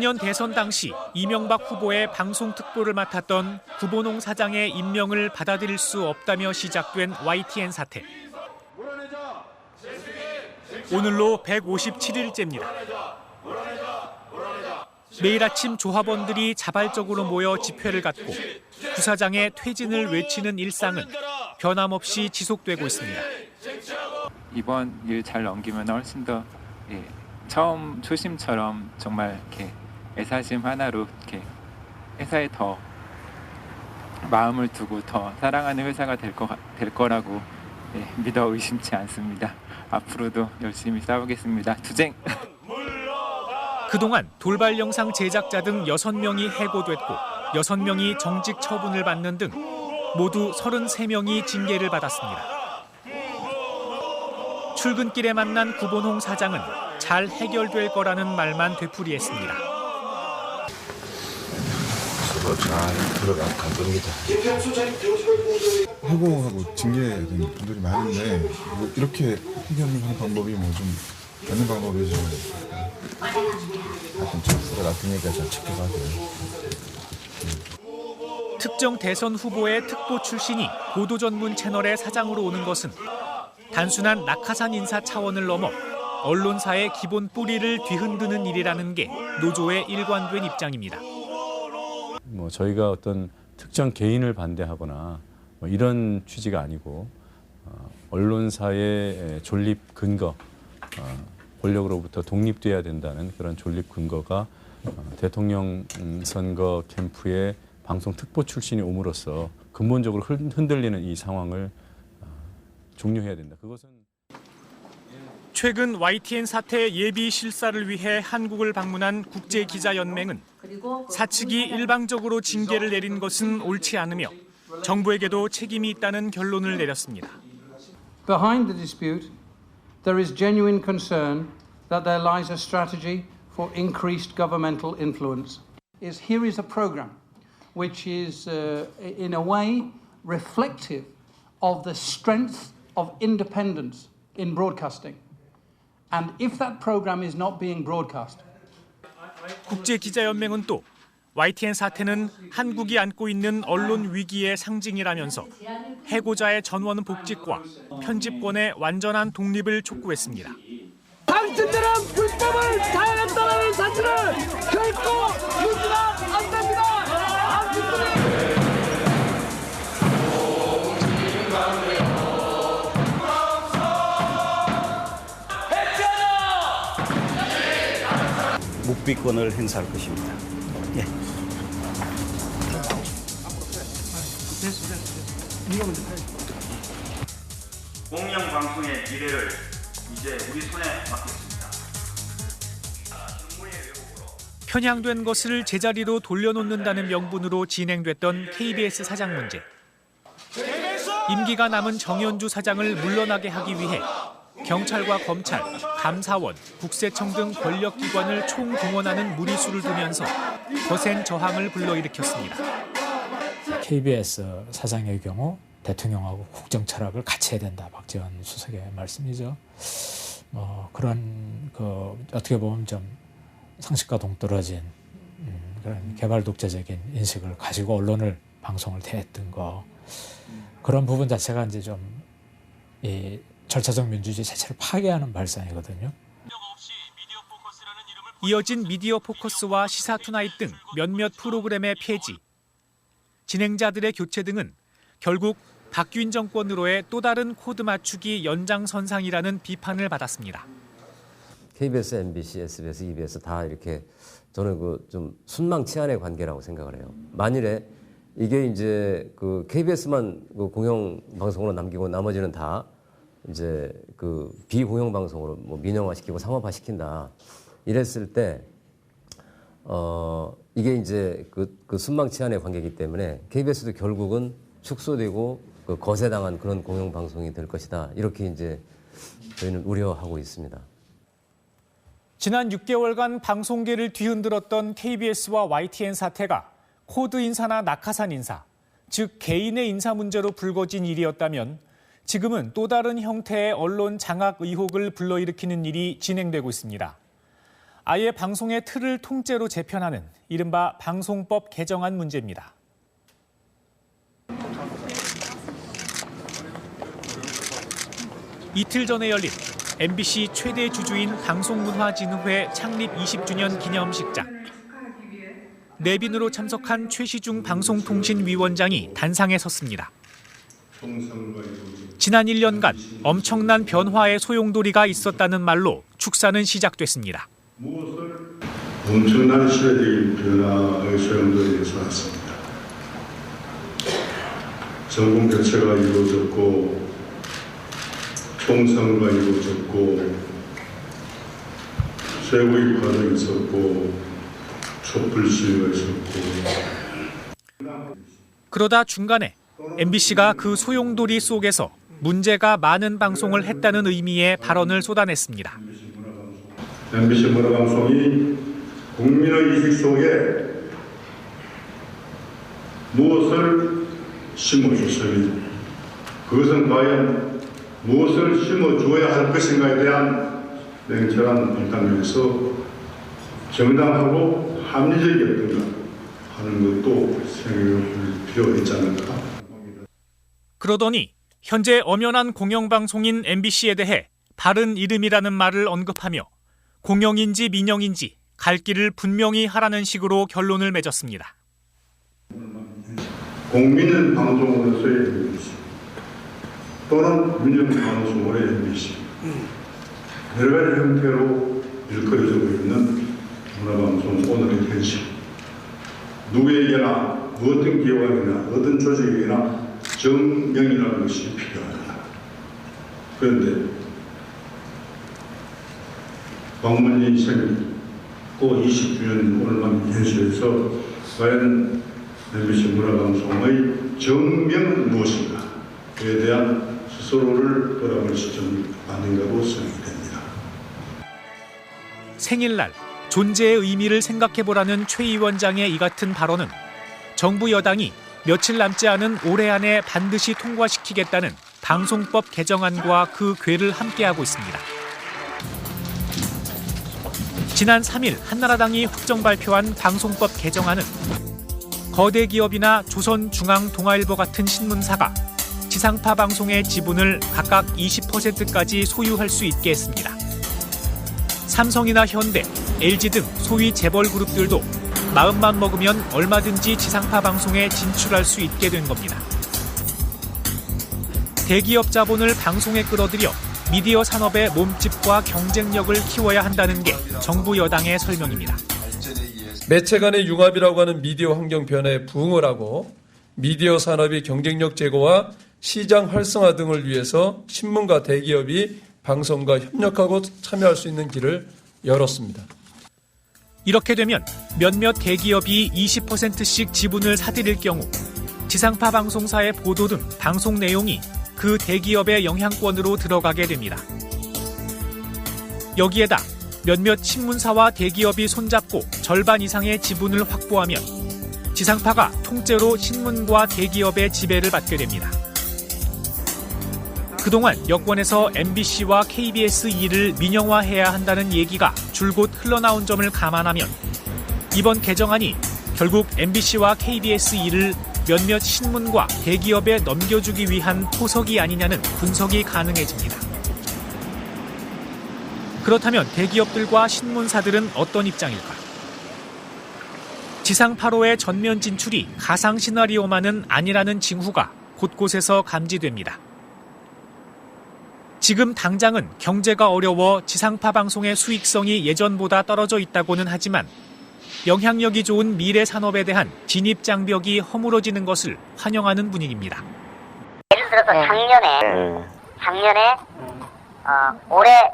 2012년 대선 당시 이명박 후보의 방송 특보를 맡았던 구본홍 사장의 임명을 받아들일 수 없다며 시작된 YTN 사태. 오늘로 157일째입니다. 매일 아침 조합원들이 자발적으로 모여 집회를 갖고 부사장의 퇴진을 외치는 일상은 변함없이 지속되고 있습니다. 이번 일 잘 넘기면 훨씬 더 처음 초심처럼 정말 이렇게 애사심 하나로 이렇게 회사에 더 마음을 두고 더 사랑하는 회사가 될 거라고 믿어 의심치 않습니다. 앞으로도 열심히 싸우겠습니다. 투쟁! 그동안 돌발 영상 제작자 등 6명이 해고됐고 6명이 정직 처분을 받는 등 모두 33명이 징계를 받았습니다. 출근길에 만난 구본홍 사장은 잘 해결될 거라는 말만 되풀이했습니다. 서로 잘 들어갈 겁니다. 해고하고 징계된 분들이 많은데 뭐 이렇게 해결하는 방법이 뭐 좀 맞는 방법이죠. 하여튼 잘 들어갔으니까 잘 지켜가세요. 특정 대선 후보의 특보 출신이 보도 전문 채널의 사장으로 오는 것은 단순한 낙하산 인사 차원을 넘어 언론사의 기본 뿌리를 뒤흔드는 일이라는 게 노조의 일관된 입장입니다. 뭐 저희가 어떤 특정 개인을 반대하거나 뭐 이런 취지가 아니고 언론사의 존립 근거, 권력으로부터 독립돼야 된다는 그런 존립 근거가 대통령 선거 캠프의 방송 특보 출신이 옴으로써 근본적으로 흔들리는 이 상황을 종료해야 된다. 그것은 최근 YTN 사태 예비 실사를 위해 한국을 방문한 국제기자연맹은 사측이 일방적으로 징계를 내린 것은 옳지 않으며 정부에게도 책임이 있다는 결론을 내렸습니다. Behind the dispute, there is genuine concern that there lies a strategy for increased governmental influence. Here is a program which is in a way reflective of the strength of independence in broadcasting. And if that program is not being broadcast. 국제기자연맹은 또 YTN 사태는 한국이 안고 있는 언론 위기의 상징이라면서 해고자의 전원 복직과 편집권의 완전한 독립을 촉구했습니다. 당신들은 불법을 다행했다는 사실을 결코 유지가 안 됩니다. 묵비권을 행사할 것입니다. 예. 공영방송의 미래를 이제 우리 손에 맡겼습니다. 편향된 것을 제자리로 돌려놓는다는 명분으로 진행됐던 KBS 사장 문제. 임기가 남은 정연주 사장을 물러나게 하기 위해 경찰과 검찰, 감사원, 국세청 등 권력기관을 총동원하는 무리수를 두면서 거센 저항을 불러일으켰습니다. KBS 사장의 경우 대통령하고 국정 철학을 같이 해야 된다. 박지원 수석의 말씀이죠. 그런 어떻게 보면 좀 상식과 동떨어진 그런 개발 독재적인 인식을 가지고 언론을 방송을 대했던 거 그런 부분 자체가 이제 좀 이 절차적 민주주의 자체를 파괴하는 발상이거든요. 이어진 미디어 포커스와 시사투나잇 등 몇몇 프로그램의 폐지, 진행자들의 교체 등은 결국 박규인 정권으로의 또 다른 코드 맞추기 연장선상이라는 비판을 받았습니다. KBS, MBC, SBS, EBS 다 이렇게 저는 좀 순망치안의 관계라고 생각을 해요. 만일에 이게 이제 KBS만 공영 방송으로 남기고 나머지는 다 이제 비공영 방송으로 뭐 민영화시키고 상업화시킨다 이랬을 때 이게 이제 순망치안의 관계이기 때문에 KBS도 결국은 축소되고 거세당한 그런 공영 방송이 될 것이다 이렇게 이제 저희는 우려하고 있습니다. 지난 6개월간 방송계를 뒤흔들었던 KBS와 YTN 사태가 코드 인사나 낙하산 인사, 즉 개인의 인사 문제로 불거진 일이었다면 지금은 또 다른 형태의 언론 장악 의혹을 불러일으키는 일이 진행되고 있습니다. 아예 방송의 틀을 통째로 재편하는 이른바 방송법 개정안 문제입니다. 이틀 전에 열린 MBC 최대 주주인 방송문화진흥회 창립 20주년 기념식장. 내빈으로 참석한 최시중 방송통신위원장이 단상에 섰습니다. 지난 1년간 엄청난 변화의 소용돌이가 있었다는 말로 축사는 시작됐습니다. 엄청난 시대적인 변화의 소용돌이가 있었습니다. 정권 교체가 이루어졌고 총선거가 이루어졌고 쇠구입 과정이 있었고 촛불 시위가 있었고 그러다 중간에 MBC가 그 소용돌이 속에서 문제가 많은 방송을 했다는 의미의 발언을 쏟아냈습니다. MBC 문화방송이 국민의 의식 속에 무엇을 심어줬으니 그것은 과연 무엇을 심어주어야 할 것인가에 대한 냉철한 판단에서 정당하고 합리적이었던가 하는 것도 생각할 필요가 있지 않을까. 그러더니 현재 엄연한 공영방송인 MBC에 대해 바른 이름이라는 말을 언급하며 공영인지 민영인지 갈 길을 분명히 하라는 식으로 결론을 맺었습니다. 국민은 방송으로서의 MBC 또는 민영방송으로의 MBC 여러 가지 형태로 일컬어지고 있는 문화방송 오늘의 현실 누구에게나 어떤 기관이나 어떤 조직에게나 정명이라는 것이 필요합니다. 그런데 방문인 생일 또 20주년 오늘만 현실에서 과연 MBC 문화방송의 정명은 무엇인가에 대한 스스로를 돌아볼 시점이 아닌가고 생각이 됩니다. 생일날 존재의 의미를 생각해보라는 최 위원장의 이 같은 발언은 정부 여당이 며칠 남지 않은 올해 안에 반드시 통과시키겠다는 방송법 개정안과 그 궤를 함께하고 있습니다. 지난 3일 한나라당이 확정 발표한 방송법 개정안은 거대 기업이나 조선중앙동아일보 같은 신문사가 지상파 방송의 지분을 각각 20%까지 소유할 수 있게 했습니다. 삼성이나 현대, LG 등 소위 재벌 그룹들도 마음만 먹으면 얼마든지 지상파 방송에 진출할 수 있게 된 겁니다. 대기업 자본을 방송에 끌어들여 미디어 산업의 몸집과 경쟁력을 키워야 한다는 게 정부 여당의 설명입니다. 매체 간의 융합이라고 하는 미디어 환경 변화에 부응을 하고 미디어 산업의 경쟁력 제고와 시장 활성화 등을 위해서 신문과 대기업이 방송과 협력하고 참여할 수 있는 길을 열었습니다. 이렇게 되면 몇몇 대기업이 20%씩 지분을 사들일 경우 지상파 방송사의 보도 등 방송 내용이 그 대기업의 영향권으로 들어가게 됩니다. 여기에다 몇몇 신문사와 대기업이 손잡고 절반 이상의 지분을 확보하면 지상파가 통째로 신문과 대기업의 지배를 받게 됩니다. 그동안 여권에서 MBC와 KBS2를 민영화해야 한다는 얘기가 줄곧 흘러나온 점을 감안하면 이번 개정안이 결국 MBC와 KBS2를 몇몇 신문과 대기업에 넘겨주기 위한 포석이 아니냐는 분석이 가능해집니다. 그렇다면 대기업들과 신문사들은 어떤 입장일까? 지상파로의 전면 진출이 가상 시나리오만은 아니라는 징후가 곳곳에서 감지됩니다. 지금 당장은 경제가 어려워 지상파 방송의 수익성이 예전보다 떨어져 있다고는 하지만 영향력이 좋은 미래 산업에 대한 진입 장벽이 허물어지는 것을 환영하는 분위기입니다. 예를 들어서 작년에 올해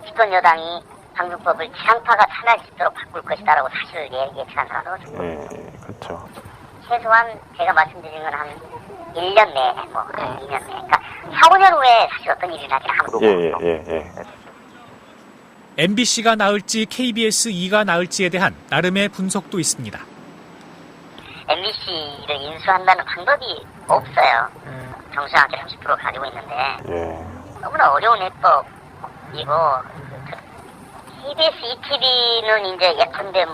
집권 여당이 방송법을 지상파가 참여할 수 있도록 바꿀 것이다라고 사실을 예측한 사람도 그렇죠. 최소한 제가 말씀드린 건 한 1년 내에 2년 내에 그러니까 4, 5년 후에 사실 어떤 일이 나긴 아무도 MBC가 나을지 KBS2가 나을지에 대한 나름의 분석도 있습니다. MBC를 인수한다는 방법이 없어요. 정수장학회 30% 가지고 있는데 너무나 어려운 해법이고 KBS, ETV는 이제 예컨대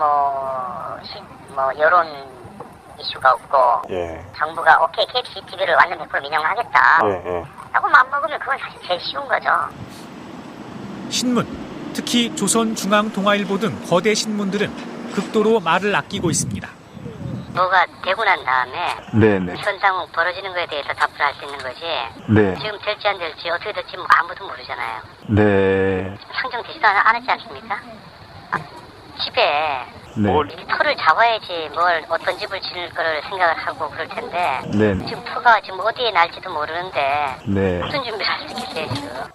여론 이슈가 없고 정부가 오케이 KBS, ETV를 완전 100% 민영하겠다 라고 마음먹으면 그건 사실 제일 쉬운 거죠. 신문, 특히 조선중앙동아일보 등 거대 신문들은 극도로 말을 아끼고 있습니다. 뭐가 되고 난 다음에 네네. 현상 벌어지는 거에 대해서 답을 할 수 있는 거지. 네. 지금 될지 안 될지 어떻게 될지 아무도 모르잖아요. 네. 상정되지도 않았지 않습니까? 집에 네. 이렇게 터를 잡아야지 어떤 집을 지을 거를 생각을 하고 그럴 텐데 네. 지금 터가 지금 어디에 날지도 모르는데 네. 무슨 준비를 할 수 있겠어요 지금.